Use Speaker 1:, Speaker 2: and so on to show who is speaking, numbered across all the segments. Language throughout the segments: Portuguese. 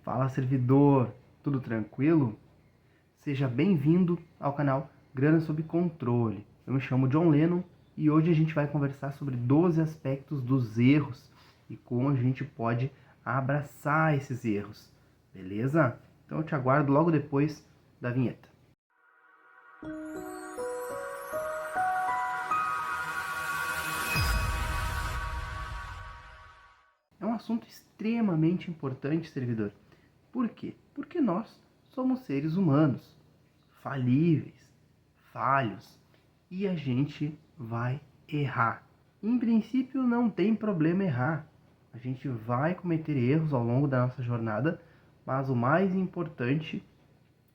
Speaker 1: Fala, servidor, tudo tranquilo? Seja bem-vindo ao canal Grana Sob Controle. Eu me chamo John Lennon e hoje a gente vai conversar sobre 12 aspectos dos erros e como a gente pode abraçar esses erros, beleza? Então eu te aguardo logo depois da vinheta. É um assunto extremamente importante, servidor. Por quê? Porque nós somos seres humanos, falíveis, falhos, e a gente vai errar. Em princípio, não tem problema errar. A gente vai cometer erros ao longo da nossa jornada, mas o mais importante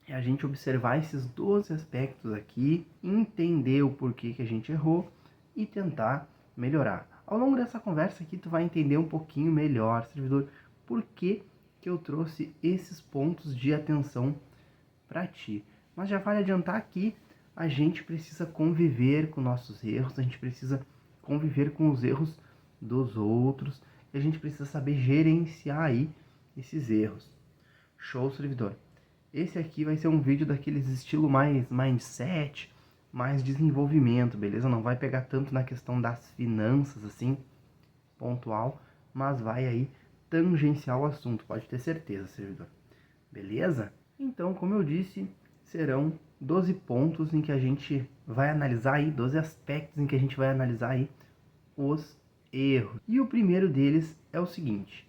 Speaker 1: é a gente observar esses 12 aspectos aqui, entender o porquê que a gente errou e tentar melhorar. Ao longo dessa conversa aqui, tu vai entender um pouquinho melhor, servidor, por que eu trouxe esses pontos de atenção para ti. Mas já vale adiantar aqui, a gente precisa conviver com nossos erros, a gente precisa conviver com os erros dos outros, e a gente precisa saber gerenciar aí esses erros. Show, servidor? Esse aqui vai ser um vídeo daqueles estilo mais mindset, mais desenvolvimento, beleza? Não vai pegar tanto na questão das finanças, assim, pontual, mas vai aí tangenciar o assunto, pode ter certeza, servidor. Beleza? Então, como eu disse, serão 12 pontos em que a gente vai analisar aí, 12 aspectos em que a gente vai analisar aí os erros. E o primeiro deles é o seguinte: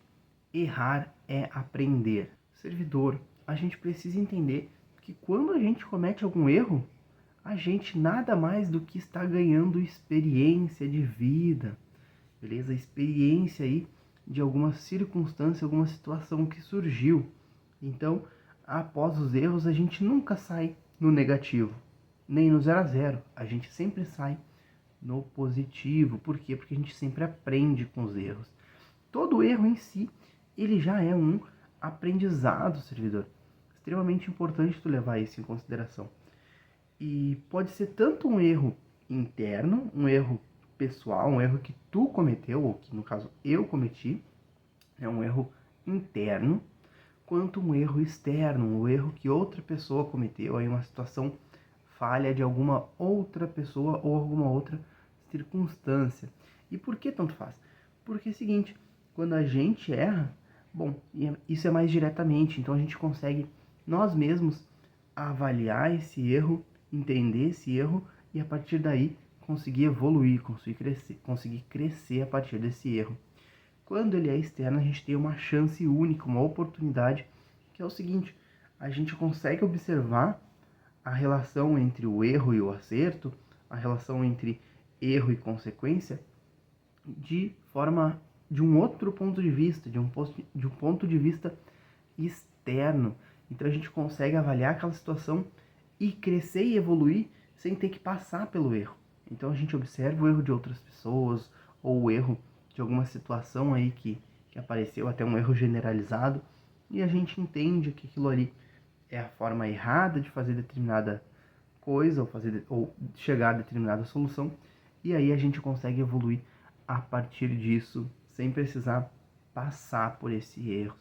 Speaker 1: errar é aprender. Servidor, a gente precisa entender que quando a gente comete algum erro, a gente nada mais do que está ganhando experiência de vida, beleza? Experiência aí de alguma circunstância, alguma situação que surgiu. Então, após os erros, a gente nunca sai no negativo, nem no 0 a 0. A gente sempre sai no positivo. Por quê? Porque a gente sempre aprende com os erros. Todo erro em si, ele já é um aprendizado, servidor. Extremamente importante tu levar isso em consideração. E pode ser tanto um erro interno, um erro pessoal, um erro que tu cometeu, ou que no caso eu cometi, é um erro interno, quanto um erro externo, um erro que outra pessoa cometeu, aí uma situação falha de alguma outra pessoa ou alguma outra circunstância. E por que tanto faz? Porque é o seguinte, quando a gente erra, bom, isso é mais diretamente, então a gente consegue nós mesmos avaliar esse erro, entender esse erro e a partir daí conseguir evoluir, conseguir crescer a partir desse erro. Quando ele é externo, a gente tem uma chance única, uma oportunidade, que é o seguinte: a gente consegue observar a relação entre o erro e o acerto, a relação entre erro e consequência, de um outro ponto de vista, de um ponto de vista externo. Então a gente consegue avaliar aquela situação e crescer e evoluir sem ter que passar pelo erro. Então a gente observa o erro de outras pessoas ou o erro de alguma situação aí que apareceu, até um erro generalizado, e a gente entende que aquilo ali é a forma errada de fazer determinada coisa ou chegar a determinada solução, e aí a gente consegue evoluir a partir disso sem precisar passar por esse erro.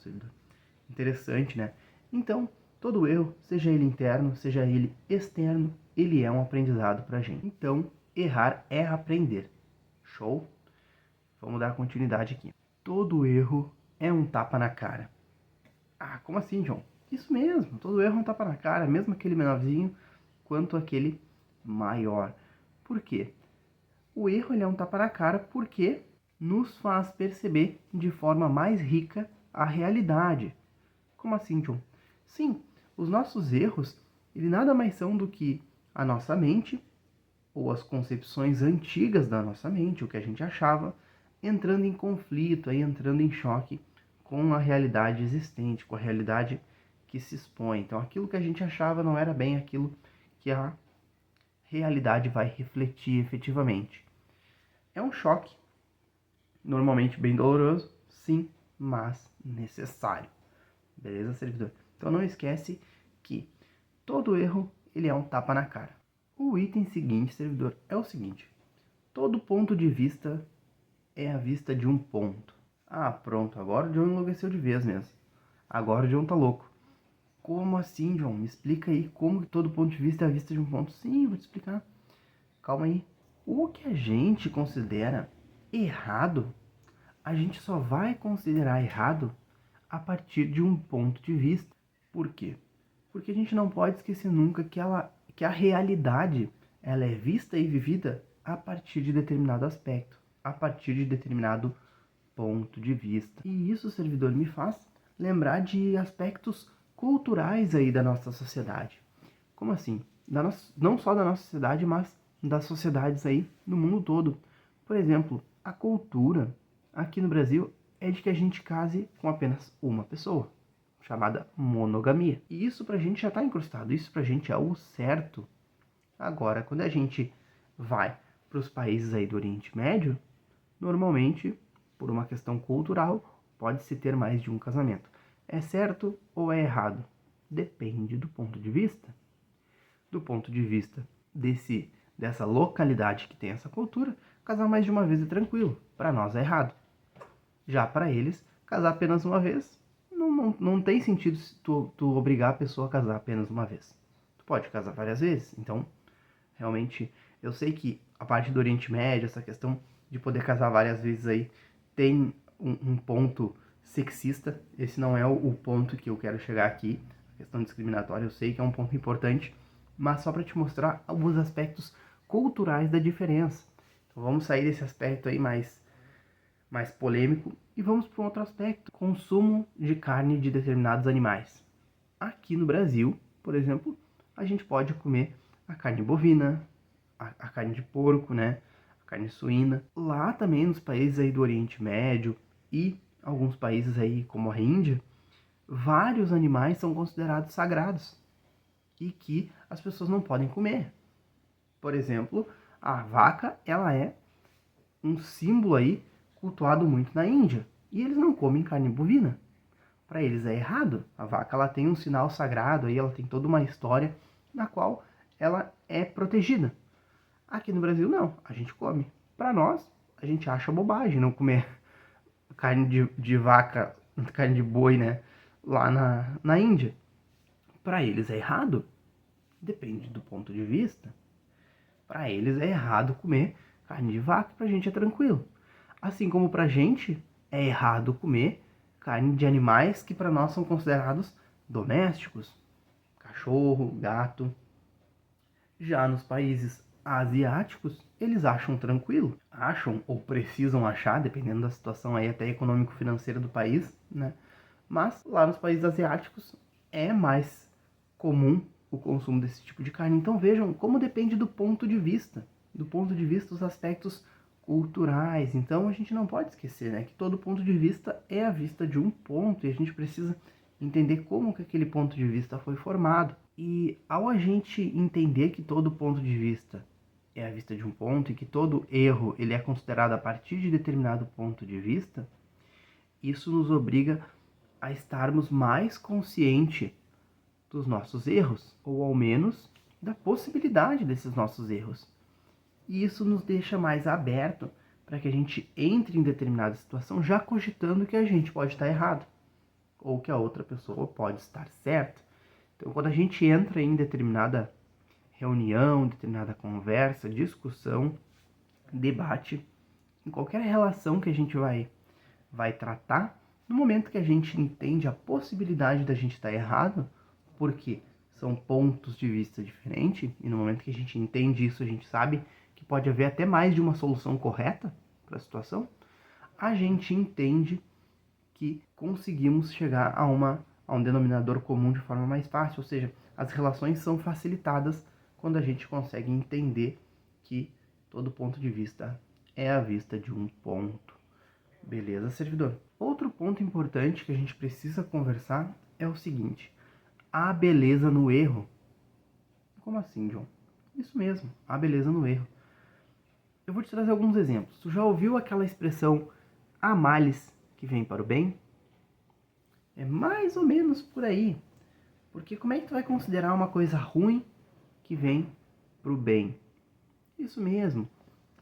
Speaker 1: Interessante, né? Então, todo erro, seja ele interno, seja ele externo, ele é um aprendizado pra gente. Então, errar é aprender. Show? Vamos dar continuidade aqui. Todo erro é um tapa na cara. Ah, como assim, John? Isso mesmo, todo erro é um tapa na cara, mesmo aquele menorzinho quanto aquele maior. Por quê? O erro ele é um tapa na cara porque nos faz perceber de forma mais rica a realidade. Como assim, John? Sim, os nossos erros, ele nada mais são do que a nossa mente ou as concepções antigas da nossa mente, o que a gente achava, entrando em conflito, aí entrando em choque com a realidade existente, com a realidade que se expõe. Então, aquilo que a gente achava não era bem aquilo que a realidade vai refletir efetivamente. É um choque, normalmente bem doloroso, sim, mas necessário. Beleza, servidor? Então não esquece que todo erro ele é um tapa na cara. O item seguinte, servidor, é o seguinte: todo ponto de vista é a vista de um ponto. Ah, pronto, agora o John enlouqueceu de vez mesmo. Agora o John tá louco. Como assim, John? Me explica aí como que todo ponto de vista é a vista de um ponto. Sim, vou te explicar. Calma aí. O que a gente considera errado, a gente só vai considerar errado a partir de um ponto de vista. Por quê? Porque a gente não pode esquecer nunca que a realidade ela é vista e vivida a partir de determinado aspecto, a partir de determinado ponto de vista. E isso, servidor, me faz lembrar de aspectos culturais aí da nossa sociedade. Como assim? Não só da nossa sociedade, mas das sociedades aí no mundo todo. Por exemplo, a cultura aqui no Brasil é de que a gente case com apenas uma pessoa, chamada monogamia. E isso pra gente já tá incrustado, isso pra gente é o certo. Agora, quando a gente vai para os países aí do Oriente Médio, normalmente, por uma questão cultural, pode-se ter mais de um casamento. É certo ou é errado? Depende do ponto de vista. Do ponto de vista dessa localidade que tem essa cultura, casar mais de uma vez é tranquilo. Para nós é errado. Já para eles, casar apenas uma vez não tem sentido tu obrigar a pessoa a casar apenas uma vez. Tu pode casar várias vezes. Então, realmente, eu sei que a parte do Oriente Médio, essa questão de poder casar várias vezes aí, tem um ponto sexista. Esse não é o ponto que eu quero chegar aqui. A questão discriminatória, eu sei que é um ponto importante, mas só para te mostrar alguns aspectos culturais da diferença. Então vamos sair desse aspecto aí mais polêmico e vamos para um outro aspecto: consumo de carne de determinados animais. Aqui no Brasil, por exemplo, a gente pode comer a carne bovina, a carne de porco, né? A carne suína. Lá também nos países aí do Oriente Médio e alguns países aí como a Índia, vários animais são considerados sagrados e que as pessoas não podem comer. Por exemplo, a vaca, ela é um símbolo aí cultuado muito na Índia. E eles não comem carne bovina. Para eles é errado. A vaca, ela tem um sinal sagrado aí, ela tem toda uma história na qual ela é protegida. Aqui no Brasil não, a gente come. Para nós, a gente acha bobagem não comer carne de vaca, carne de boi, né, lá na Índia. Para eles é errado. Depende do ponto de vista. Para eles é errado comer carne de vaca, pra gente é tranquilo. Assim como pra gente é errado comer carne de animais que para nós são considerados domésticos, cachorro, gato. Já nos países asiáticos, eles acham tranquilo, acham ou precisam achar, dependendo da situação aí até econômico-financeira do país, né? Mas lá nos países asiáticos é mais comum o consumo desse tipo de carne. Então vejam como depende do ponto de vista, dos aspectos culturais. Então a gente não pode esquecer, né, que todo ponto de vista é a vista de um ponto e a gente precisa entender como que aquele ponto de vista foi formado. E ao a gente entender que todo ponto de vista é a vista de um ponto e que todo erro ele é considerado a partir de determinado ponto de vista, isso nos obriga a estarmos mais conscientes dos nossos erros, ou ao menos da possibilidade desses nossos erros. E isso nos deixa mais aberto para que a gente entre em determinada situação já cogitando que a gente pode estar errado, ou que a outra pessoa pode estar certa. Então, quando a gente entra em determinada reunião, determinada conversa, discussão, debate, em qualquer relação que a gente vai tratar, no momento que a gente entende a possibilidade da gente estar errado, porque são pontos de vista diferentes, e no momento que a gente entende isso, a gente sabe que pode haver até mais de uma solução correta para a situação, a gente entende que conseguimos chegar a um denominador comum de forma mais fácil, ou seja, as relações são facilitadas quando a gente consegue entender que todo ponto de vista é a vista de um ponto. Beleza, servidor? Outro ponto importante que a gente precisa conversar é o seguinte: há beleza no erro. Como assim, John? Isso mesmo, há beleza no erro. Eu vou te trazer alguns exemplos. Tu já ouviu aquela expressão há males que vem para o bem? É mais ou menos por aí. Porque como é que tu vai considerar uma coisa ruim que vem para o bem? Isso mesmo.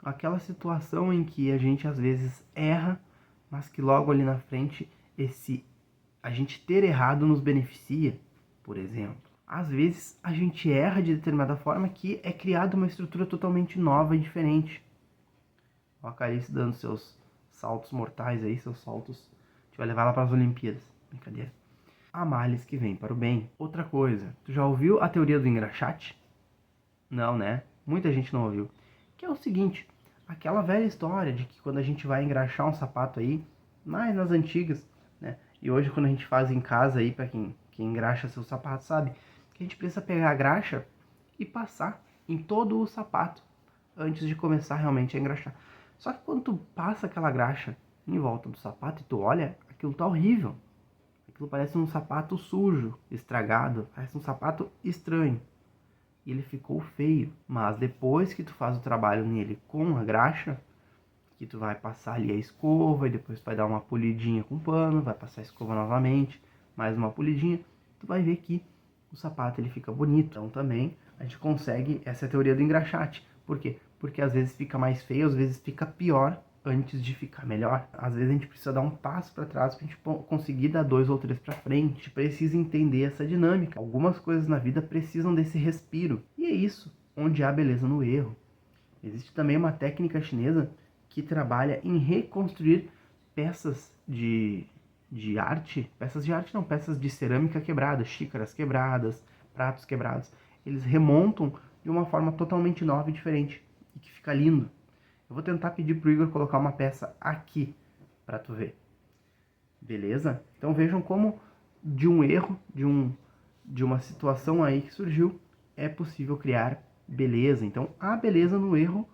Speaker 1: Aquela situação em que a gente às vezes erra, mas que logo ali na frente esse a gente ter errado nos beneficia, por exemplo. Às vezes a gente erra de determinada forma que é criada uma estrutura totalmente nova e diferente. O Carice dando seus saltos mortais aí, seus saltos. A gente vai levar ela para as Olimpíadas. Brincadeira. Há males que vêm para o bem. Outra coisa, tu já ouviu a teoria do engraxate? Não, né? Muita gente não ouviu. Que é o seguinte, aquela velha história de que quando a gente vai engraxar um sapato aí, mais nas antigas, né? E hoje quando a gente faz em casa aí, para quem engraxa seu sapato, sabe? Que a gente precisa pegar a graxa e passar em todo o sapato antes de começar realmente a engraxar. Só que quando tu passa aquela graxa em volta do sapato e tu olha, aquilo tá horrível. Aquilo parece um sapato sujo, estragado, parece um sapato estranho. E ele ficou feio. Mas depois que tu faz o trabalho nele com a graxa, que tu vai passar ali a escova e depois vai dar uma polidinha com pano, vai passar a escova novamente, mais uma polidinha, tu vai ver que o sapato ele fica bonito. Então também a gente consegue, essa é a teoria do engraxate. Por quê? Porque às vezes fica mais feio, às vezes fica pior antes de ficar melhor. Às vezes a gente precisa dar um passo para trás para a gente conseguir dar 2 ou 3 para frente. A gente precisa entender essa dinâmica. Algumas coisas na vida precisam desse respiro. E é isso, onde há beleza no erro. Existe também uma técnica chinesa que trabalha em reconstruir peças de arte, peças de cerâmica quebradas, xícaras quebradas, pratos quebrados. Eles remontam de uma forma totalmente nova e diferente, e que fica lindo. Eu vou tentar pedir pro Igor colocar uma peça aqui, para tu ver. Beleza? Então vejam como de um erro, de uma situação aí que surgiu, é possível criar beleza. Então há beleza no erro,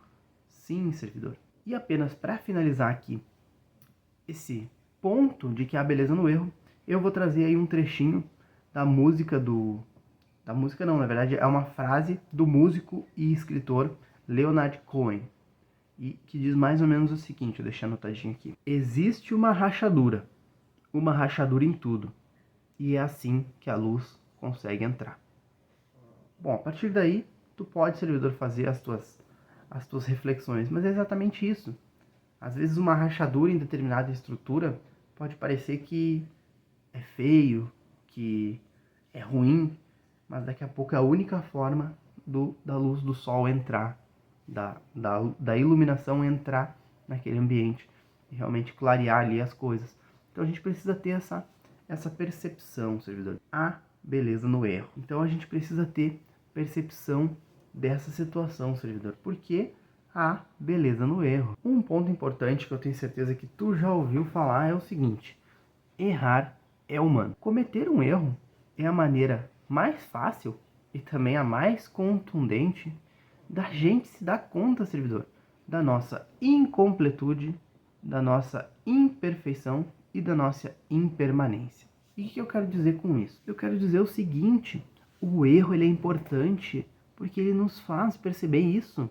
Speaker 1: sim, servidor. E apenas para finalizar aqui esse ponto de que há beleza no erro, eu vou trazer aí um trechinho da música da música não, na verdade é uma frase do músico e escritor Leonard Cohen, e que diz mais ou menos o seguinte, eu deixei anotadinho aqui. Existe uma rachadura em tudo, e é assim que a luz consegue entrar. Bom, a partir daí, tu pode, servidor, fazer as tuas reflexões, mas é exatamente isso. Às vezes uma rachadura em determinada estrutura pode parecer que é feio, que é ruim, mas daqui a pouco é a única forma da luz do sol entrar, da iluminação entrar naquele ambiente e realmente clarear ali as coisas. Então a gente precisa ter essa percepção, servidor. Há beleza no erro. Então a gente precisa ter percepção dessa situação, servidor. Porque há beleza no erro. Um ponto importante que eu tenho certeza que tu já ouviu falar é o seguinte: errar é humano. Cometer um erro é a maneira mais fácil e também a mais contundente da gente se dar conta, servidor, da nossa incompletude, da nossa imperfeição e da nossa impermanência. E o que eu quero dizer com isso? Eu quero dizer o seguinte: o erro ele é importante porque ele nos faz perceber isso,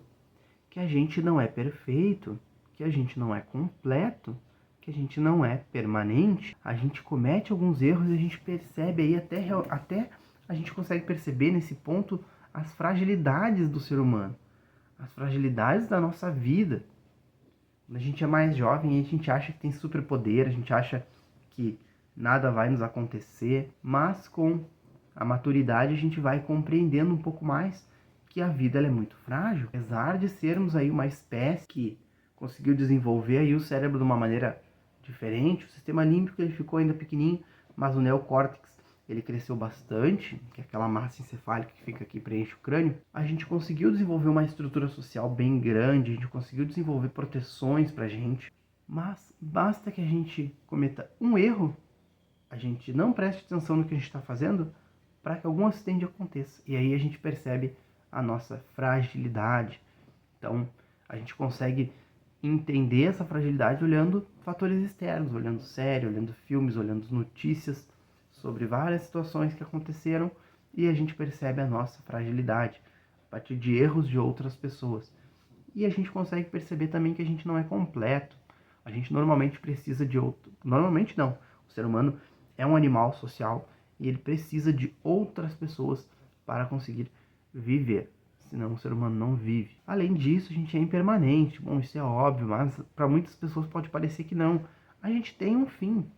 Speaker 1: que a gente não é perfeito, que a gente não é completo, que a gente não é permanente. A gente comete alguns erros e a gente percebe aí até a gente consegue perceber nesse ponto as fragilidades do ser humano, as fragilidades da nossa vida. Quando a gente é mais jovem, a gente acha que tem superpoder, a gente acha que nada vai nos acontecer, mas com a maturidade a gente vai compreendendo um pouco mais que a vida ela é muito frágil. Apesar de sermos aí uma espécie que conseguiu desenvolver aí o cérebro de uma maneira diferente, o sistema límbico ele ficou ainda pequenininho, mas o neocórtex ele cresceu bastante, que é aquela massa encefálica que fica aqui preenche o crânio. A gente conseguiu desenvolver uma estrutura social bem grande, a gente conseguiu desenvolver proteções pra gente, mas basta que a gente cometa um erro, a gente não preste atenção no que a gente está fazendo, para que algum acidente aconteça. E aí a gente percebe a nossa fragilidade. Então, a gente consegue entender essa fragilidade olhando fatores externos, olhando série, olhando filmes, olhando notícias sobre várias situações que aconteceram, e a gente percebe a nossa fragilidade a partir de erros de outras pessoas. E a gente consegue perceber também que a gente não é completo. A gente normalmente precisa de outro. Normalmente não. O ser humano é um animal social e ele precisa de outras pessoas para conseguir viver. Senão o ser humano não vive. Além disso, a gente é impermanente. Bom, isso é óbvio, mas para muitas pessoas pode parecer que não. A gente tem um fim.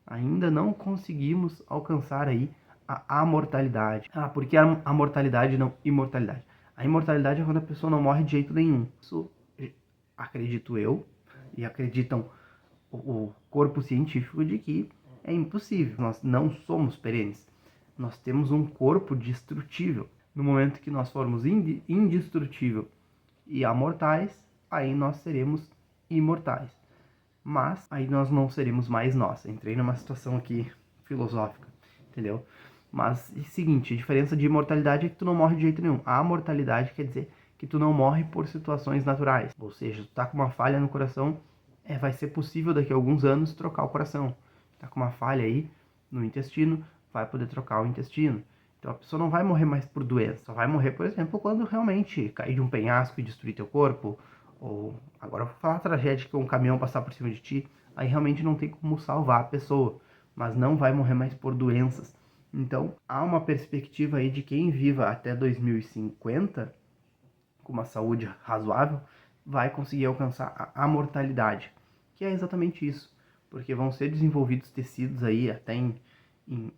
Speaker 1: ainda não conseguimos alcançar aí a amortalidade. Porque a mortalidade não imortalidade. A imortalidade é quando a pessoa não morre de jeito nenhum. Isso acredito eu e acreditam o corpo científico de que é impossível. Nós não somos perenes. Nós temos um corpo destrutível. No momento que nós formos indestrutível e amortais, aí nós seremos imortais. Mas aí nós não seremos mais nós. Entrei numa situação aqui filosófica, entendeu? Mas é o seguinte, a diferença de imortalidade é que tu não morre de jeito nenhum. A mortalidade quer dizer que tu não morre por situações naturais. Ou seja, tu tá com uma falha no coração, vai ser possível daqui a alguns anos trocar o coração. Tá com uma falha aí no intestino, vai poder trocar o intestino. Então a pessoa não vai morrer mais por doença. Só vai morrer, por exemplo, quando realmente cair de um penhasco e destruir teu corpo. Ou, agora eu vou falar a tragédia que um caminhão passar por cima de ti. Aí realmente não tem como salvar a pessoa. Mas não vai morrer mais por doenças. Então há uma perspectiva aí de quem viva até 2050 com uma saúde razoável vai conseguir alcançar a mortalidade. Que é exatamente isso. Porque vão ser desenvolvidos tecidos aí até em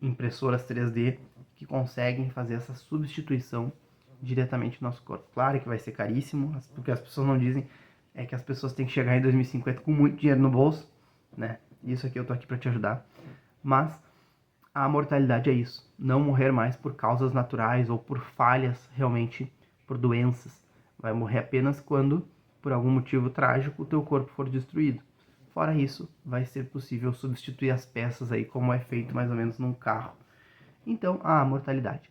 Speaker 1: impressoras 3D que conseguem fazer essa substituição diretamente no nosso corpo. Claro que vai ser caríssimo, porque as pessoas não dizem é que as pessoas têm que chegar em 2050 com muito dinheiro no bolso, né? Isso aqui eu tô aqui para te ajudar. Mas a mortalidade é isso, não morrer mais por causas naturais ou por falhas, realmente por doenças. Vai morrer apenas quando, por algum motivo trágico, o teu corpo for destruído. Fora isso, vai ser possível substituir as peças aí, como é feito mais ou menos num carro. Então, a mortalidade.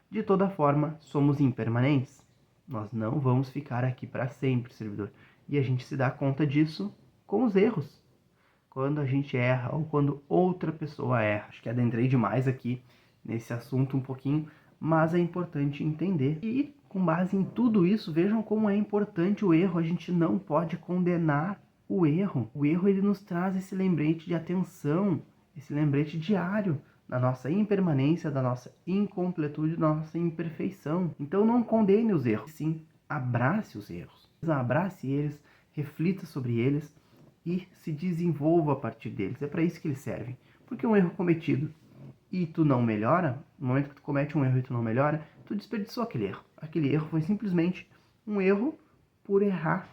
Speaker 1: De toda forma, somos impermanentes. Nós não vamos ficar aqui para sempre, servidor. E a gente se dá conta disso com os erros. Quando a gente erra ou quando outra pessoa erra. Acho que adentrei demais aqui nesse assunto um pouquinho, mas é importante entender. E com base em tudo isso, vejam como é importante o erro. A gente não pode condenar o erro. O erro ele nos traz esse lembrete de atenção, esse lembrete diário da nossa impermanência, da nossa incompletude, da nossa imperfeição. Então não condene os erros, sim, abrace os erros. Abrace eles, reflita sobre eles e se desenvolva a partir deles. É para isso que eles servem. Porque um erro cometido e tu não melhora, no momento que tu comete um erro e tu não melhora, tu desperdiçou aquele erro. Aquele erro foi simplesmente um erro por errar.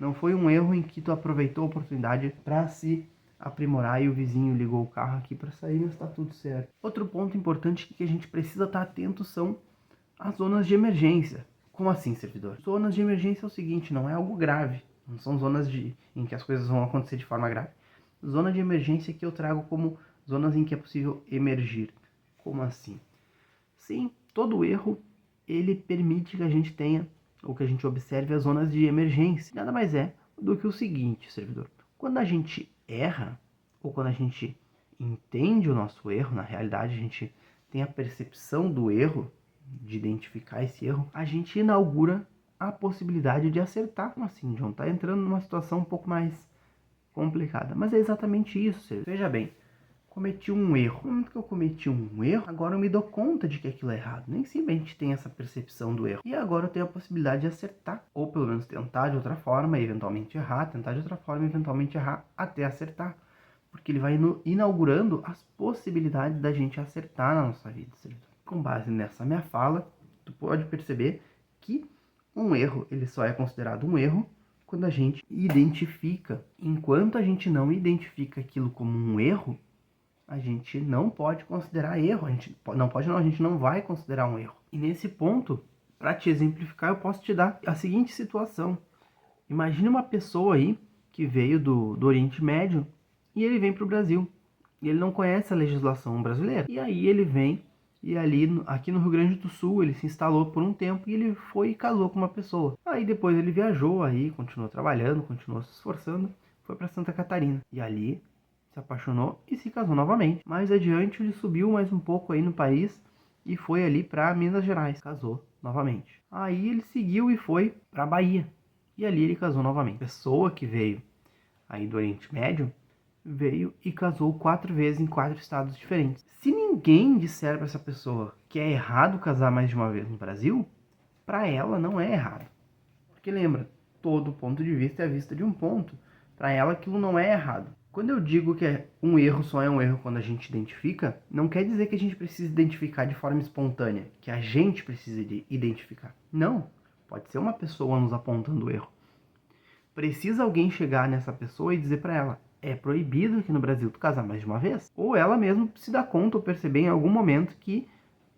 Speaker 1: Não foi um erro em que tu aproveitou a oportunidade para se aprimorar e o vizinho ligou o carro aqui para sair, mas está tudo certo. Outro ponto importante que a gente precisa estar atento são as zonas de emergência. Como assim, servidor? Zonas de emergência é o seguinte, não é algo grave. Não são zonas em que as coisas vão acontecer de forma grave. Zona de emergência que eu trago como zonas em que é possível emergir. Como assim? Sim, todo erro, ele permite que a gente tenha, ou que a gente observe as zonas de emergência. Nada mais é do que o seguinte, servidor. Quando a gente erra, ou quando a gente entende o nosso erro, na realidade a gente tem a percepção do erro, de identificar esse erro, a gente inaugura a possibilidade de acertar. Como assim, John? Tá entrando numa situação um pouco mais complicada. Mas é exatamente isso, servidor. Veja bem, cometi um erro. No momento que eu cometi um erro, agora eu me dou conta de que aquilo é errado. Nem sempre a gente tem essa percepção do erro. E agora eu tenho a possibilidade de acertar. Ou pelo menos tentar de outra forma e eventualmente errar. Tentar de outra forma e eventualmente errar até acertar. Porque ele vai inaugurando as possibilidades da gente acertar na nossa vida. Com base nessa minha fala, tu pode perceber que um erro, ele só é considerado um erro quando a gente identifica. Enquanto a gente não identifica aquilo como um erro, a gente não pode considerar erro. A gente não vai considerar um erro. E nesse ponto, para te exemplificar, eu posso te dar a seguinte situação. Imagine uma pessoa aí que veio do Oriente Médio e ele vem para o Brasil. E ele não conhece a legislação brasileira. E aí ele vem e aqui no Rio Grande do Sul ele se instalou por um tempo e ele foi e casou com uma pessoa. Aí depois ele viajou aí, continuou trabalhando, continuou se esforçando, foi para Santa Catarina. E ali se apaixonou e se casou novamente. Mais adiante ele subiu mais um pouco aí no país e foi ali para Minas Gerais, casou novamente. Aí ele seguiu e foi para Bahia. E ali ele casou novamente. A pessoa que veio aí do Oriente Médio veio e casou 4 vezes em 4 estados diferentes. Se ninguém disser para essa pessoa que é errado casar mais de uma vez no Brasil, para ela não é errado. Porque lembra, todo ponto de vista é a vista de um ponto. Para ela aquilo não é errado. Quando eu digo que um erro só é um erro quando a gente identifica, não quer dizer que a gente precisa identificar de forma espontânea, que a gente precisa de identificar. Não, pode ser uma pessoa nos apontando o erro. Precisa alguém chegar nessa pessoa e dizer para ela, é proibido aqui no Brasil tu casar mais de uma vez? Ou ela mesma se dá conta ou perceber em algum momento que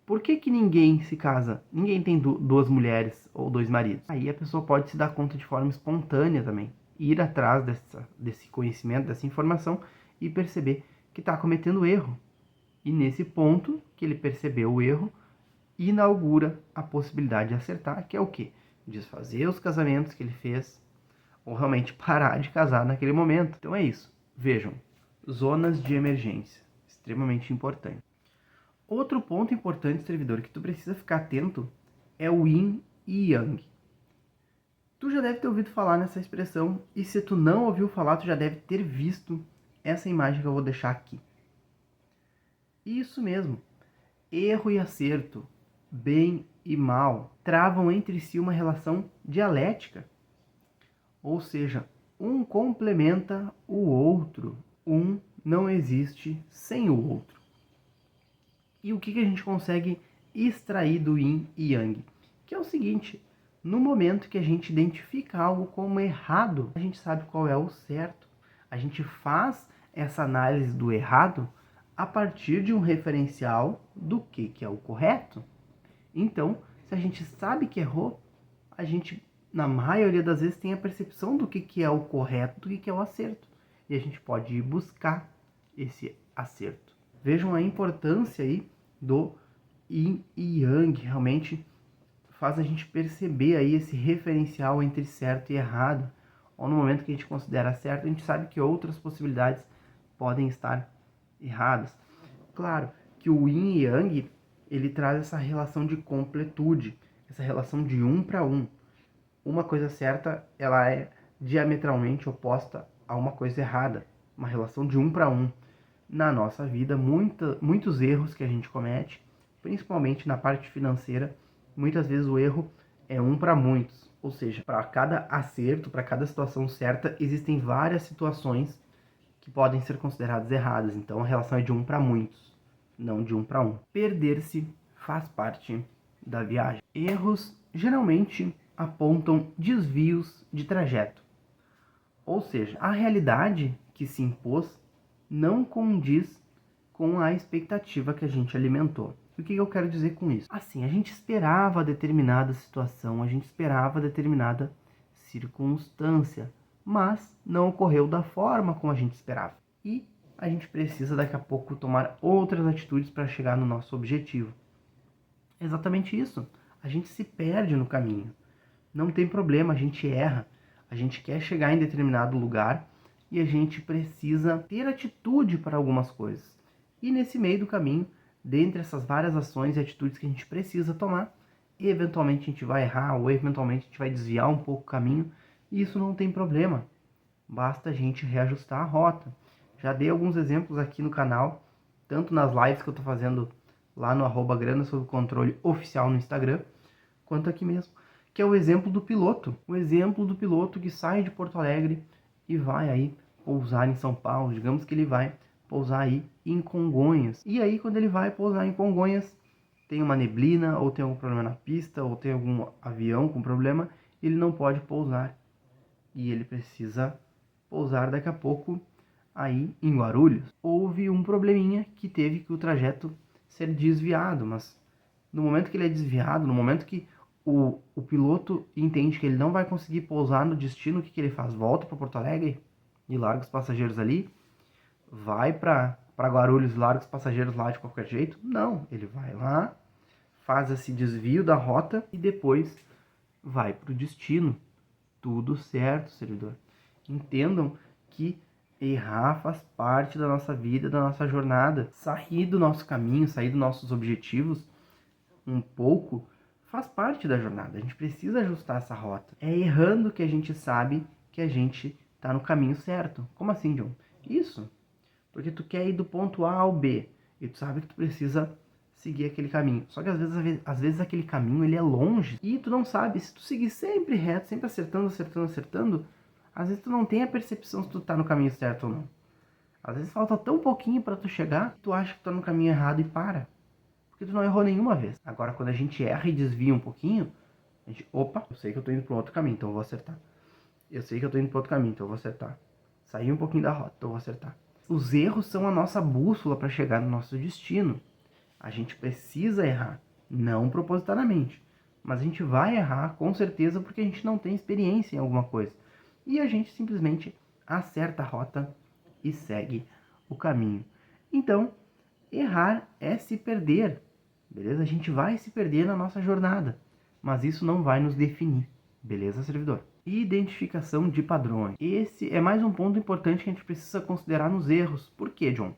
Speaker 1: por que ninguém se casa? Ninguém tem duas mulheres ou dois maridos. Aí a pessoa pode se dar conta de forma espontânea também. Ir atrás desse conhecimento, dessa informação e perceber que está cometendo erro. E nesse ponto que ele percebeu o erro, inaugura a possibilidade de acertar, que é o quê? Desfazer os casamentos que ele fez ou realmente parar de casar naquele momento. Então é isso. Vejam, zonas de emergência, extremamente importante. Outro ponto importante, servidor, que tu precisa ficar atento é o yin e yang. Tu já deve ter ouvido falar nessa expressão, e se tu não ouviu falar, tu já deve ter visto essa imagem que eu vou deixar aqui. Isso mesmo, erro e acerto, bem e mal, travam entre si uma relação dialética. Ou seja, um complementa o outro, um não existe sem o outro. E o que a gente consegue extrair do yin e yang? Que é o seguinte, no momento que a gente identifica algo como errado, a gente sabe qual é o certo. A gente faz essa análise do errado a partir de um referencial do que é o correto. Então, se a gente sabe que errou, a gente, na maioria das vezes, tem a percepção do que é o correto, do que é o acerto. E a gente pode ir buscar esse acerto. Vejam a importância aí do yin e yang, realmente faz a gente perceber aí esse referencial entre certo e errado. Ou no momento que a gente considera certo, a gente sabe que outras possibilidades podem estar erradas. Claro que o yin e yang, ele traz essa relação de completude, essa relação de um para um. Uma coisa certa, ela é diametralmente oposta a uma coisa errada, uma relação de um para um. Na nossa vida, muitos erros que a gente comete, principalmente na parte financeira, muitas vezes o erro é um para muitos. Ou seja, para cada acerto, para cada situação certa, existem várias situações que podem ser consideradas erradas. Então a relação é de um para muitos, não de um para um. Perder-se faz parte da viagem. Erros geralmente apontam desvios de trajeto. Ou seja, a realidade que se impôs não condiz com a expectativa que a gente alimentou. O que eu quero dizer com isso? Assim, a gente esperava determinada situação, a gente esperava determinada circunstância, mas não ocorreu da forma como a gente esperava. E a gente precisa daqui a pouco tomar outras atitudes para chegar no nosso objetivo. É exatamente isso. A gente se perde no caminho. Não tem problema, a gente erra. A gente quer chegar em determinado lugar e a gente precisa ter atitude para algumas coisas. E nesse meio do caminho, dentre essas várias ações e atitudes que a gente precisa tomar, eventualmente a gente vai errar ou eventualmente a gente vai desviar um pouco o caminho, e isso não tem problema. Basta a gente reajustar a rota. Já dei alguns exemplos aqui no canal, tanto nas lives que eu estou fazendo lá no @grana sob controle oficial no Instagram, quanto aqui mesmo, que é o exemplo do piloto. O exemplo do piloto que sai de Porto Alegre e vai aí pousar em São Paulo. Digamos que ele vai pousar aí em Congonhas. E aí quando ele vai pousar em Congonhas, tem uma neblina, ou tem algum problema na pista, ou tem algum avião com problema, ele não pode pousar. E ele precisa pousar daqui a pouco aí em Guarulhos. Houve um probleminha que teve que o trajeto ser desviado, mas no momento que ele é desviado, no momento que o piloto entende que ele não vai conseguir pousar no destino, o que ele faz? Volta para Porto Alegre e larga os passageiros ali? Vai para Guarulhos e larga os passageiros lá de qualquer jeito? Não, ele vai lá, faz esse desvio da rota e depois vai para o destino. Tudo certo, servidor. Entendam que errar faz parte da nossa vida, da nossa jornada. Sair do nosso caminho, sair dos nossos objetivos um pouco, faz parte da jornada. A gente precisa ajustar essa rota. É errando que a gente sabe que a gente está no caminho certo. Como assim, John? Isso. Porque tu quer ir do ponto A ao B e tu sabe que tu precisa seguir aquele caminho. Só que às vezes aquele caminho ele é longe e tu não sabe, se tu seguir sempre reto, sempre acertando, às vezes tu não tem a percepção se tu tá no caminho certo ou não. Às vezes falta tão pouquinho para tu chegar, tu acha que tu tá no caminho errado e para. Porque tu não errou nenhuma vez. Agora, quando a gente erra e desvia um pouquinho, a gente, opa, eu sei que eu tô indo para outro caminho, então eu vou acertar. Eu sei que eu tô indo para outro caminho, então eu vou acertar. Saí um pouquinho da rota, então eu vou acertar. Os erros são a nossa bússola para chegar no nosso destino. A gente precisa errar, não propositadamente. Mas a gente vai errar com certeza porque a gente não tem experiência em alguma coisa. E a gente simplesmente acerta a rota e segue o caminho. Então, errar é se perder, beleza? A gente vai se perder na nossa jornada, mas isso não vai nos definir, beleza, servidor? Identificação de padrões. Esse é mais um ponto importante que a gente precisa considerar nos erros. Por quê, John?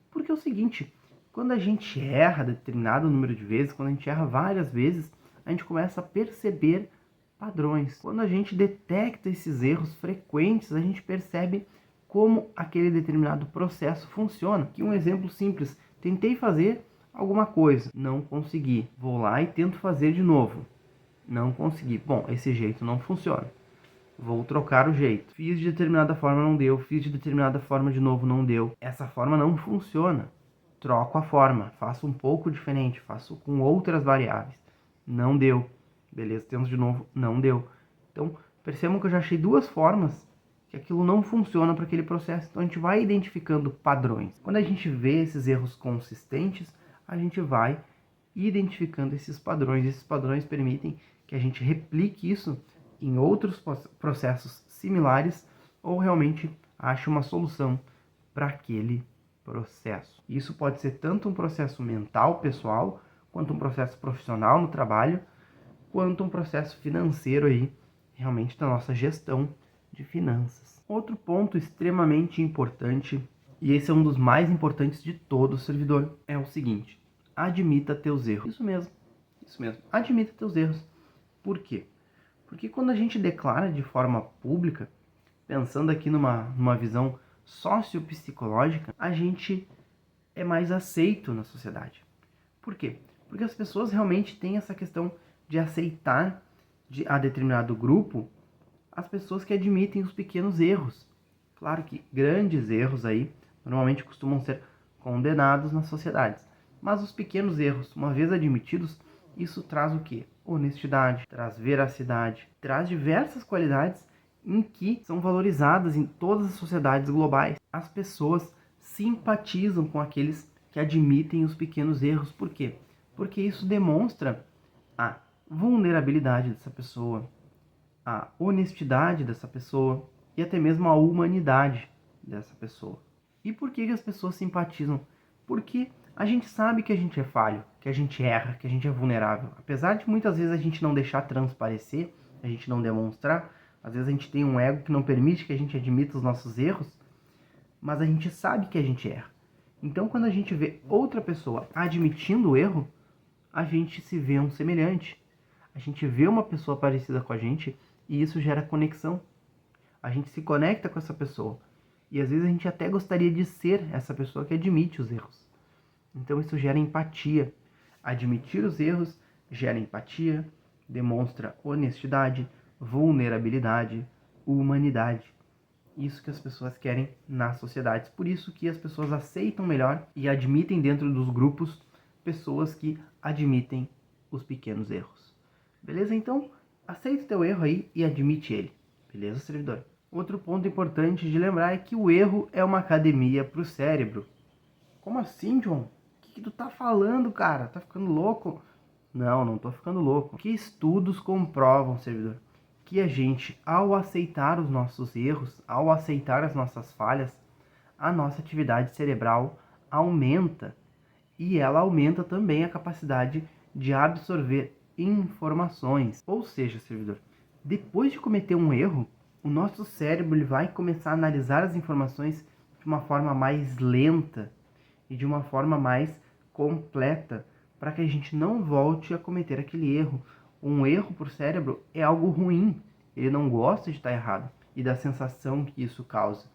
Speaker 1: Porque é o seguinte, quando a gente erra determinado número de vezes, quando a gente erra várias vezes, a gente começa a perceber padrões. Quando a gente detecta esses erros frequentes, a gente percebe como aquele determinado processo funciona. Aqui um exemplo simples, tentei fazer alguma coisa, não consegui. Vou lá e tento fazer de novo. Não consegui. Bom, esse jeito não funciona. Vou trocar o jeito. Fiz de determinada forma, não deu. Fiz de determinada forma de novo, não deu. Essa forma não funciona. Troco a forma. Faço um pouco diferente. Faço com outras variáveis. Não deu. Beleza, temos de novo. Não deu. Então, percebam que eu já achei duas formas que aquilo não funciona para aquele processo. Então, a gente vai identificando padrões. Quando a gente vê esses erros consistentes, a gente vai identificando esses padrões. Esses padrões permitem que a gente replique isso em outros processos similares ou realmente ache uma solução para aquele processo. Isso pode ser tanto um processo mental, pessoal, quanto um processo profissional no trabalho, quanto um processo financeiro aí, realmente da nossa gestão de finanças. Outro ponto extremamente importante, e esse é um dos mais importantes de todo servidor, é o seguinte: admita teus erros. Isso mesmo, admita teus erros. Por quê? Porque quando a gente declara de forma pública, pensando aqui numa visão sociopsicológica, a gente é mais aceito na sociedade. Por quê? Porque as pessoas realmente têm essa questão de aceitar a determinado grupo as pessoas que admitem os pequenos erros. Claro que grandes erros aí normalmente costumam ser condenados nas sociedades. Mas os pequenos erros, uma vez admitidos, isso traz o quê? Honestidade, traz veracidade, traz diversas qualidades em que são valorizadas em todas as sociedades globais. As pessoas simpatizam com aqueles que admitem os pequenos erros. Por quê? Porque isso demonstra a vulnerabilidade dessa pessoa, a honestidade dessa pessoa e até mesmo a humanidade dessa pessoa. E por que as pessoas simpatizam? Porque a gente sabe que a gente é falho, que a gente erra, que a gente é vulnerável. Apesar de muitas vezes a gente não deixar transparecer, a gente não demonstrar, às vezes a gente tem um ego que não permite que a gente admita os nossos erros, mas a gente sabe que a gente erra. Então, quando a gente vê outra pessoa admitindo o erro, a gente se vê um semelhante. A gente vê uma pessoa parecida com a gente e isso gera conexão. A gente se conecta com essa pessoa. E às vezes a gente até gostaria de ser essa pessoa que admite os erros. Então isso gera empatia. Admitir os erros gera empatia, demonstra honestidade, vulnerabilidade, humanidade. Isso que as pessoas querem nas sociedades. Por isso que as pessoas aceitam melhor e admitem dentro dos grupos pessoas que admitem os pequenos erros. Beleza? Então, aceita o teu erro aí e admite ele. Beleza, servidor? Outro ponto importante de lembrar é que o erro é uma academia para o cérebro. Como assim, John? O que tu tá falando, cara? Tá ficando louco? Não, não tô ficando louco. Que estudos comprovam, servidor, que a gente, ao aceitar os nossos erros, ao aceitar as nossas falhas, a nossa atividade cerebral aumenta. E ela aumenta também a capacidade de absorver informações. Ou seja, servidor, depois de cometer um erro, o nosso cérebro ele vai começar a analisar as informações de uma forma mais lenta e de uma forma mais completa, para que a gente não volte a cometer aquele erro. Um erro para o cérebro é algo ruim, ele não gosta de estar errado e da sensação que isso causa.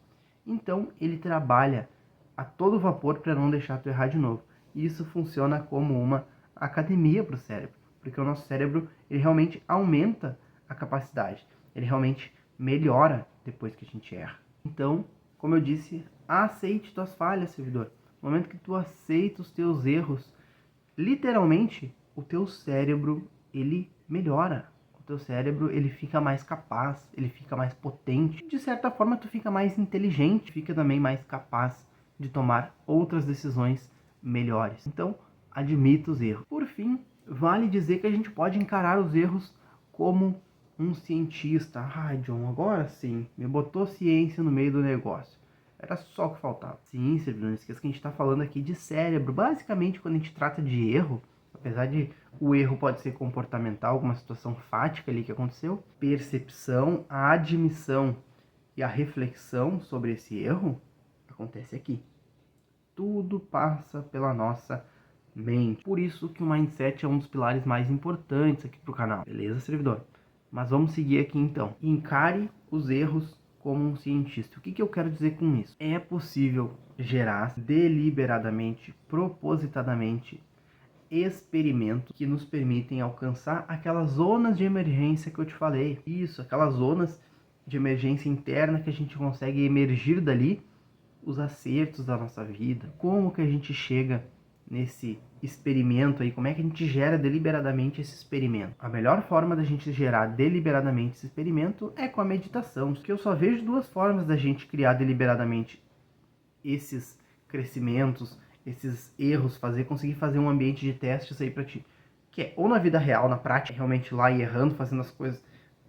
Speaker 1: Então ele trabalha a todo vapor para não deixar tu errar de novo. E isso funciona como uma academia para o cérebro, porque o nosso cérebro ele realmente aumenta a capacidade, ele realmente melhora depois que a gente erra. Então, como eu disse, aceite tuas falhas, servidor. No momento que tu aceita os teus erros, literalmente, o teu cérebro, ele melhora. O teu cérebro, ele fica mais capaz, ele fica mais potente. De certa forma, tu fica mais inteligente, fica também mais capaz de tomar outras decisões melhores. Então, admita os erros. Por fim, vale dizer que a gente pode encarar os erros como um cientista. John, agora sim, me botou ciência no meio do negócio. Era só o que faltava. Sim, servidor, não esqueça que a gente está falando aqui de cérebro. Basicamente, quando a gente trata de erro, apesar de o erro pode ser comportamental, alguma situação fática ali que aconteceu, percepção, a admissão e a reflexão sobre esse erro acontece aqui. Tudo passa pela nossa mente. Por isso que o mindset é um dos pilares mais importantes aqui para o canal. Beleza, servidor? Mas vamos seguir aqui então. Encare os erros como um cientista. O que eu quero dizer com isso? É possível gerar deliberadamente, propositadamente, experimentos que nos permitem alcançar aquelas zonas de emergência que eu te falei. Isso, aquelas zonas de emergência interna que a gente consegue emergir dali, os acertos da nossa vida. Como que a gente chega nesse experimento aí, como é que a gente gera deliberadamente esse experimento? A melhor forma da gente gerar deliberadamente esse experimento é com a meditação, porque eu só vejo duas formas da gente criar deliberadamente esses crescimentos, esses erros, conseguir fazer um ambiente de testes aí pra ti, que é ou na vida real, na prática, realmente lá e errando, fazendo as coisas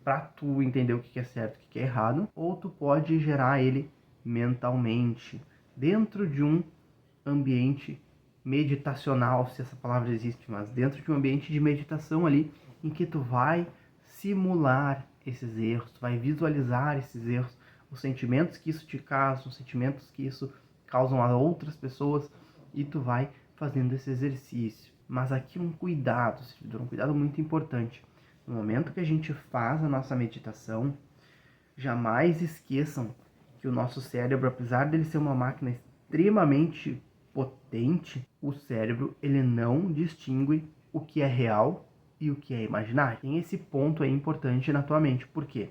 Speaker 1: pra tu entender o que é certo e o que é errado, ou tu pode gerar ele mentalmente, dentro de um ambiente meditacional, se essa palavra existe, mas dentro de um ambiente de meditação ali, em que tu vai simular esses erros, tu vai visualizar esses erros, os sentimentos que isso te causa, os sentimentos que isso causam a outras pessoas, e tu vai fazendo esse exercício. Mas aqui um cuidado, servidor, um cuidado muito importante. No momento que a gente faz a nossa meditação, jamais esqueçam que o nosso cérebro, apesar dele ser uma máquina extremamente potente, o cérebro ele não distingue o que é real e o que é imaginário. Tem esse ponto aí importante na tua mente. Por quê?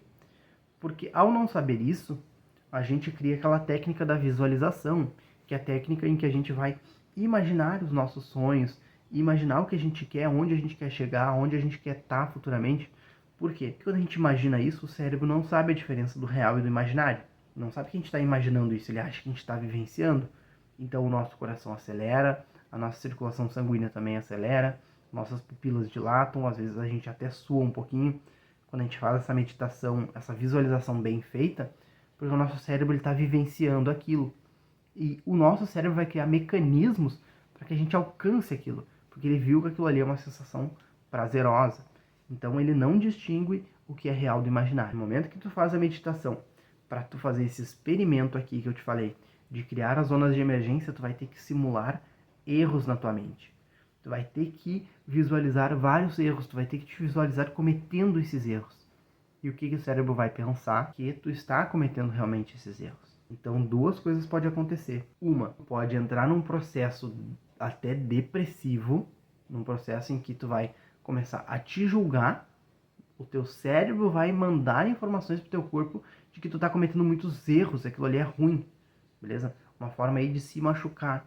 Speaker 1: Porque ao não saber isso, a gente cria aquela técnica da visualização, que é a técnica em que a gente vai imaginar os nossos sonhos, imaginar o que a gente quer, onde a gente quer chegar, onde a gente quer estar futuramente. Por quê? Porque quando a gente imagina isso, o cérebro não sabe a diferença do real e do imaginário. Não sabe que a gente está imaginando isso, ele acha que a gente está vivenciando. Então o nosso coração acelera, a nossa circulação sanguínea também acelera, nossas pupilas dilatam, às vezes a gente até sua um pouquinho quando a gente faz essa meditação, essa visualização bem feita, porque o nosso cérebro está vivenciando aquilo. E o nosso cérebro vai criar mecanismos para que a gente alcance aquilo, porque ele viu que aquilo ali é uma sensação prazerosa. Então ele não distingue o que é real do imaginário. No momento que tu faz a meditação, para tu fazer esse experimento aqui que eu te falei, de criar as zonas de emergência, tu vai ter que simular erros na tua mente. Tu vai ter que visualizar vários erros, tu vai ter que te visualizar cometendo esses erros. E o que o cérebro vai pensar? Que tu está cometendo realmente esses erros. Então, duas coisas podem acontecer. Uma, pode entrar num processo até depressivo, num processo em que tu vai começar a te julgar, o teu cérebro vai mandar informações pro teu corpo de que tu tá cometendo muitos erros, aquilo ali é ruim, beleza? Uma forma aí de se machucar.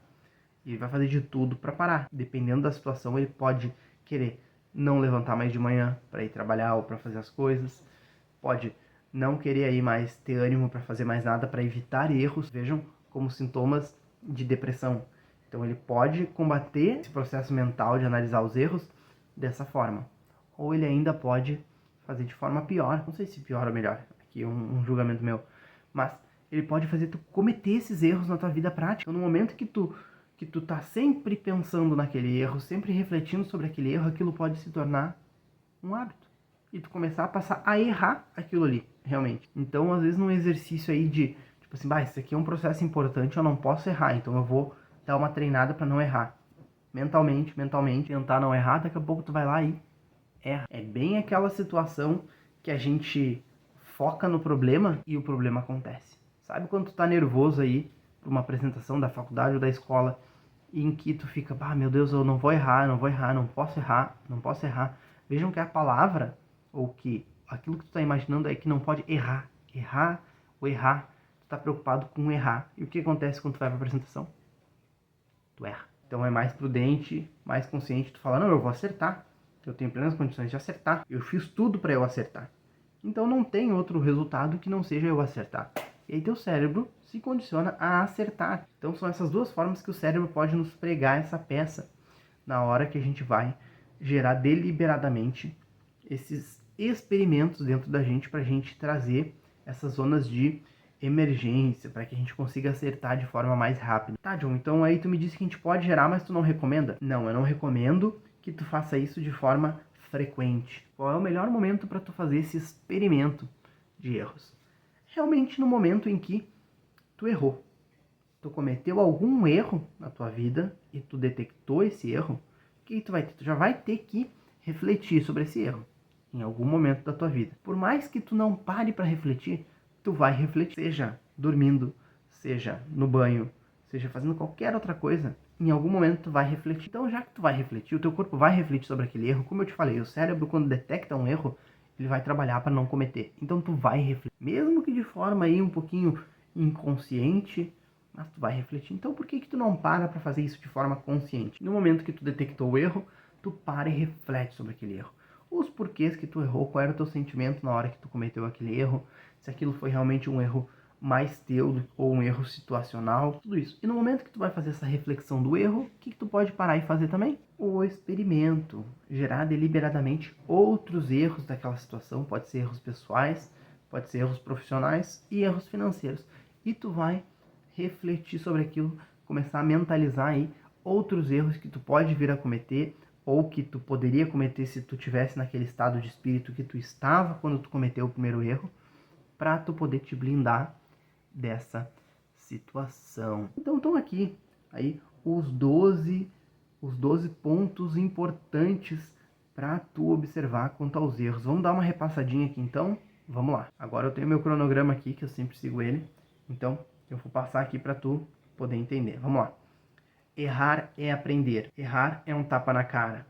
Speaker 1: E ele vai fazer de tudo para parar. Dependendo da situação, ele pode querer não levantar mais de manhã para ir trabalhar ou para fazer as coisas. Pode não querer aí mais ter ânimo para fazer mais nada, para evitar erros. Vejam como sintomas de depressão. Então ele pode combater esse processo mental de analisar os erros dessa forma. Ou ele ainda pode fazer de forma pior. Não sei se pior ou melhor. Aqui é um julgamento meu. Mas ele pode fazer tu cometer esses erros na tua vida prática. Então, no momento que tu tá sempre pensando naquele erro, sempre refletindo sobre aquele erro, aquilo pode se tornar um hábito. E tu começar a passar a errar aquilo ali, realmente. Então, às vezes, num exercício aí de, tipo assim, isso aqui é um processo importante, eu não posso errar, então eu vou dar uma treinada para não errar. Mentalmente, tentar não errar, daqui a pouco tu vai lá e erra. É bem aquela situação que a gente foca no problema e o problema acontece. Sabe quando tu tá nervoso aí para uma apresentação da faculdade ou da escola, em que tu fica, meu Deus, eu não vou errar, não posso errar. Vejam que a palavra, ou que aquilo que tu tá imaginando é que não pode errar. Tu tá preocupado com errar. E o que acontece quando tu vai pra apresentação? Tu erra. Então é mais prudente, mais consciente tu falar, não, eu vou acertar. Eu tenho plenas condições de acertar. Eu fiz tudo para eu acertar. Então não tem outro resultado que não seja eu acertar. E aí teu cérebro se condiciona a acertar. Então são essas duas formas que o cérebro pode nos pregar essa peça na hora que a gente vai gerar deliberadamente esses experimentos dentro da gente para a gente trazer essas zonas de emergência, para que a gente consiga acertar de forma mais rápida. Tá, John, então aí tu me disse que a gente pode gerar, mas tu não recomenda? Não, eu não recomendo que tu faça isso de forma frequente. Qual é o melhor momento para tu fazer esse experimento de erros? Realmente no momento em que tu errou. Tu cometeu algum erro na tua vida e tu detectou esse erro, o que tu vai ter? Tu já vai ter que refletir sobre esse erro em algum momento da tua vida. Por mais que tu não pare para refletir, tu vai refletir, seja dormindo, seja no banho, seja fazendo qualquer outra coisa, em algum momento tu vai refletir. Então, já que tu vai refletir, o teu corpo vai refletir sobre aquele erro. Como eu te falei, o cérebro, quando detecta um erro, ele vai trabalhar para não cometer. Então, tu vai refletir, mesmo que de forma aí um pouquinho inconsciente, mas tu vai refletir. Então, por que tu não para fazer isso de forma consciente? No momento que tu detectou o erro, tu para e reflete sobre aquele erro. Os porquês que tu errou, qual era o teu sentimento na hora que tu cometeu aquele erro, se aquilo foi realmente um erro mais teu ou um erro situacional, tudo isso. E no momento que tu vai fazer essa reflexão do erro, o que tu pode parar e fazer também? O experimento, gerar deliberadamente outros erros daquela situação, pode ser erros pessoais, pode ser erros profissionais e erros financeiros. E tu vai refletir sobre aquilo, começar a mentalizar aí outros erros que tu pode vir a cometer ou que tu poderia cometer se tu tivesse naquele estado de espírito que tu estava quando tu cometeu o primeiro erro, para tu poder te blindar dessa situação. Então estão aqui aí os 12 pontos importantes para tu observar quanto aos erros. Vamos dar uma repassadinha aqui então? Vamos lá. Agora eu tenho meu cronograma aqui, que eu sempre sigo ele. Então eu vou passar aqui para tu poder entender. Vamos lá. Errar é aprender. Errar é um tapa na cara.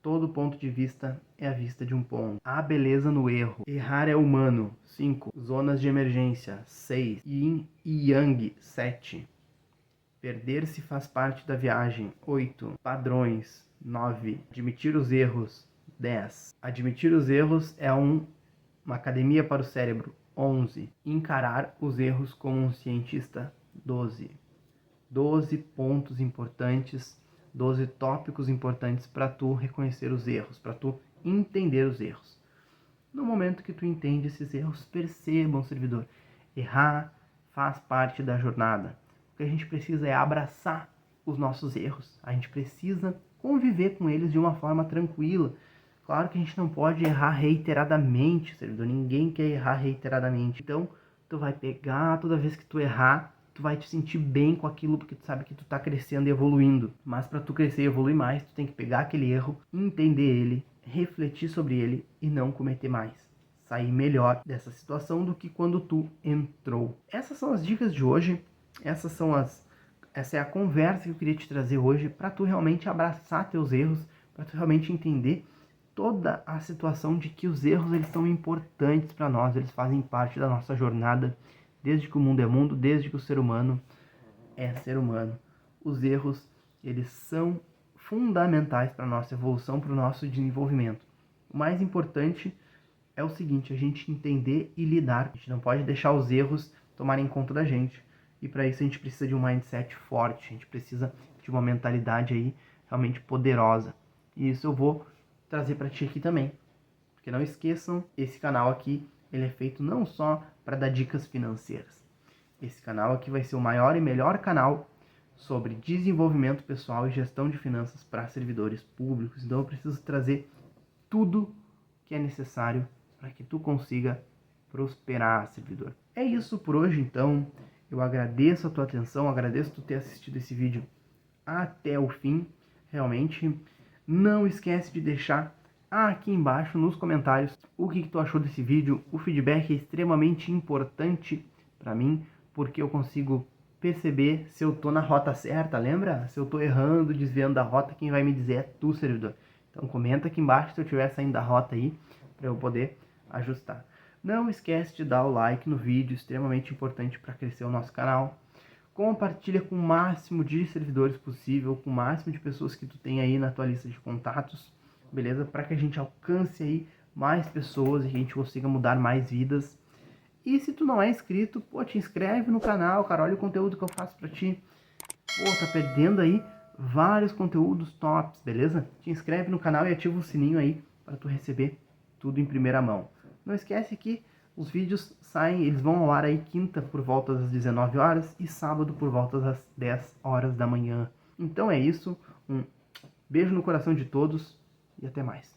Speaker 1: Todo ponto de vista é a vista de um ponto. Há beleza no erro. Errar é humano. 5. Zonas de emergência. 6. Yin e Yang. 7. Perder-se faz parte da viagem. 8. Padrões. 9. Admitir os erros. 10. Admitir os erros é uma academia para o cérebro. 11. Encarar os erros como um cientista. 12. 12 pontos importantes, 12 tópicos importantes para tu reconhecer os erros, para tu entender os erros. No momento que tu entende esses erros, percebam, servidor, errar faz parte da jornada. O que a gente precisa é abraçar os nossos erros. A gente precisa conviver com eles de uma forma tranquila. Claro que a gente não pode errar reiteradamente, servidor. Ninguém quer errar reiteradamente. Então, tu vai pegar toda vez que tu errar, tu vai te sentir bem com aquilo, porque tu sabe que tu tá crescendo e evoluindo. Mas para tu crescer e evoluir mais, tu tem que pegar aquele erro, entender ele, refletir sobre ele e não cometer mais. Sair melhor dessa situação do que quando tu entrou. Essas são as dicas de hoje. Essa é a conversa que eu queria te trazer hoje para tu realmente abraçar teus erros, para tu realmente entender toda a situação de que os erros eles são importantes para nós, eles fazem parte da nossa jornada. Desde que o mundo é mundo, desde que o ser humano é ser humano. Os erros, eles são fundamentais para a nossa evolução, para o nosso desenvolvimento. O mais importante é o seguinte, a gente entender e lidar. A gente não pode deixar os erros tomarem conta da gente. E para isso a gente precisa de um mindset forte, a gente precisa de uma mentalidade aí realmente poderosa. E isso eu vou trazer para ti aqui também. Porque não esqueçam, esse canal aqui, ele é feito não só para dar dicas financeiras. Esse canal aqui vai ser o maior e melhor canal sobre desenvolvimento pessoal e gestão de finanças para servidores públicos. Então eu preciso trazer tudo que é necessário para que tu consiga prosperar, servidor. É isso por hoje, então. Eu agradeço a tua atenção, agradeço tu ter assistido esse vídeo até o fim. Realmente, não esquece de deixar aqui embaixo nos comentários o que tu achou desse vídeo. O feedback é extremamente importante para mim, porque eu consigo perceber se eu tô na rota certa, lembra? Se eu tô errando, desviando da rota, quem vai me dizer é tu, servidor. Então comenta aqui embaixo se eu estiver saindo da rota aí, para eu poder ajustar. Não esquece de dar o like no vídeo, extremamente importante para crescer o nosso canal. Compartilha com o máximo de servidores possível, com o máximo de pessoas que tu tem aí na tua lista de contatos, beleza? Para que a gente alcance aí mais pessoas e a gente consiga mudar mais vidas. E se tu não é inscrito, pô, te inscreve no canal, cara, olha o conteúdo que eu faço pra ti. Pô, tá perdendo aí vários conteúdos tops, beleza? Te inscreve no canal e ativa o sininho aí para tu receber tudo em primeira mão. Não esquece que os vídeos saem, eles vão ao ar aí quinta por volta das 19 horas e sábado por volta das 10 horas da manhã. Então é isso, um beijo no coração de todos e até mais.